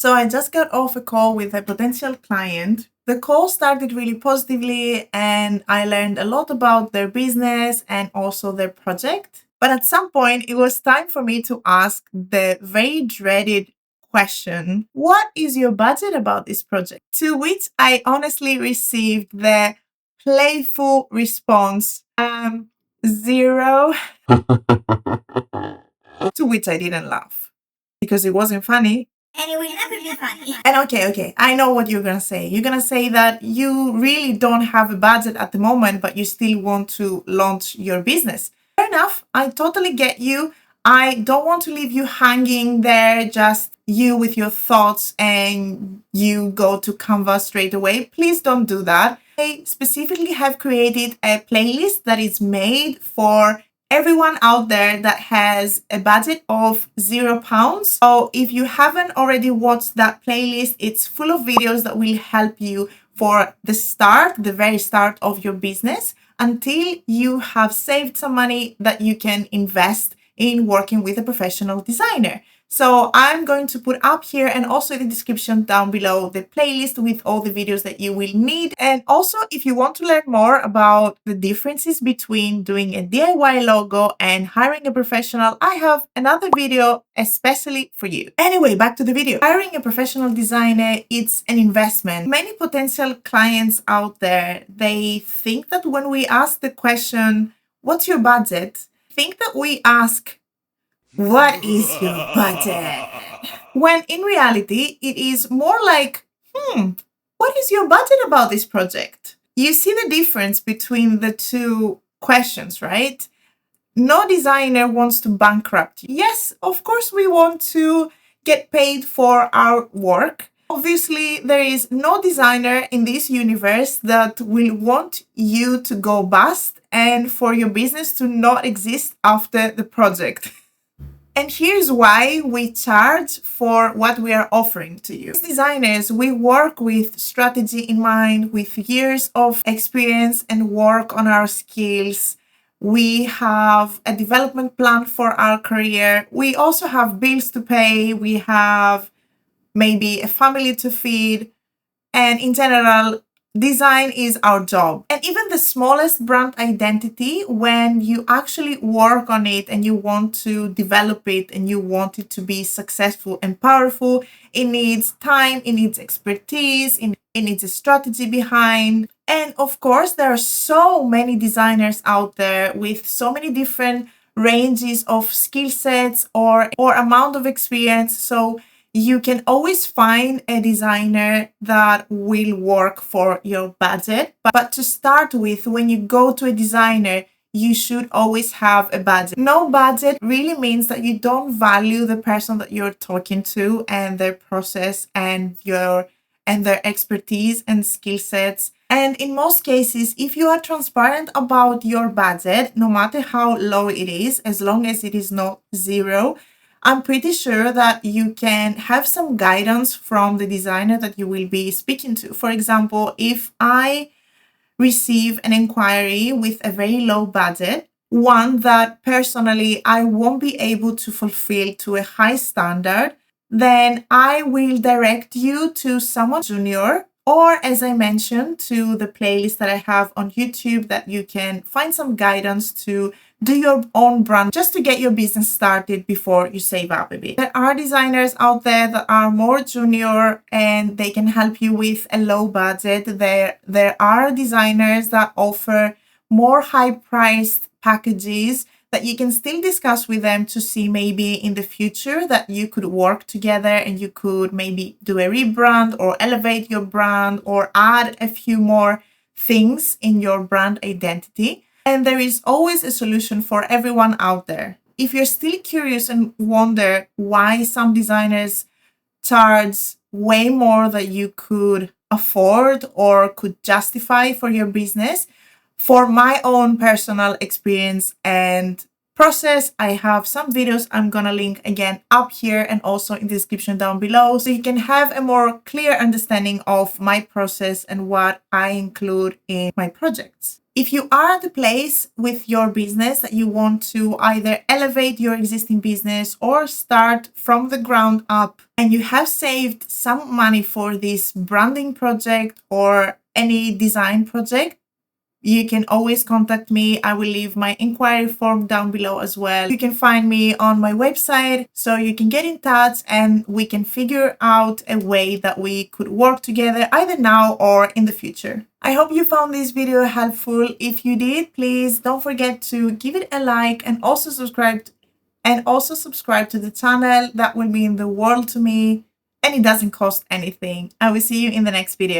So I just got off a call with a potential client. The call started really positively, and I learned a lot about their business and also their project. But at some point, it was time for me to ask the very dreaded question: what is your budget about this project? To which I honestly received the playful response, zero. To which I didn't laugh because it wasn't funny. And it will never be funny. And okay, I know what you're gonna say. You're gonna say that you really don't have a budget at the moment, but you still want to launch your business. Fair enough. I totally get you. I don't want to leave you hanging there, just you with your thoughts and you go to Canva straight away. Please don't do that. I specifically have created a playlist that is made for everyone out there that has a budget of £0. So if you haven't already watched that playlist, it's full of videos that will help you for the very start of your business until you have saved some money that you can invest in working with a professional designer. So I'm going to put up here and also in the description down below the playlist with all the videos that you will need. And also, if you want to learn more about the differences between doing a DIY logo and hiring a professional, I have another video especially for you. Anyway, back to the video. Hiring a professional designer, it's an investment. Many potential clients out there, they think that when we ask the question, what's your budget? Think that we ask, what is your budget? When in reality, it is more like, what is your budget about this project? You see the difference between the two questions, right? No designer wants to bankrupt you. Yes, of course, we want to get paid for our work. Obviously, there is no designer in this universe that will want you to go bust and for your business to not exist after the project. And here's why we charge for what we are offering to you. As designers, we work with strategy in mind, with years of experience and work on our skills. We have a development plan for our career. We also have bills to pay. We have maybe a family to feed. And in general, design is our job. And even the smallest brand identity, when you actually work on it and you want to develop it and you want it to be successful and powerful, it needs time, it needs expertise, it needs a strategy behind. And of course, there are so many designers out there with so many different ranges of skill sets or amount of experience. So you can always find a designer that will work for your budget. But to start with, when you go to a designer, you should always have a budget. No budget really means that you don't value the person that you're talking to and their process and their expertise and skill sets. And in most cases, if you are transparent about your budget, no matter how low it is, as long as it is not zero, I'm pretty sure that you can have some guidance from the designer that you will be speaking to. For example, if I receive an inquiry with a very low budget, one that personally I won't be able to fulfill to a high standard, then I will direct you to someone junior, or as I mentioned, to the playlist that I have on YouTube that you can find some guidance to do your own brand just to get your business started before you save up a bit. There are designers out there that are more junior and they can help you with a low budget. There are designers that offer more high-priced packages that you can still discuss with them to see maybe in the future that you could work together and you could maybe do a rebrand or elevate your brand or add a few more things in your brand identity. And there is always a solution for everyone out there. If you're still curious and wonder why some designers charge way more than you could afford or could justify for your business, for my own personal experience and process, I have some videos I'm gonna link again up here and also in the description down below, so you can have a more clear understanding of my process and what I include in my projects. If you are at the place with your business that you want to either elevate your existing business or start from the ground up, and you have saved some money for this branding project or any design project, you can always contact me. I will leave my inquiry form down below as well. You can find me on my website, so you can get in touch and we can figure out a way that we could work together either now or in the future. I hope you found this video helpful. If you did, please don't forget to give it a like and also subscribe to the channel. That will mean the world to me and it doesn't cost anything. I will see you in the next video.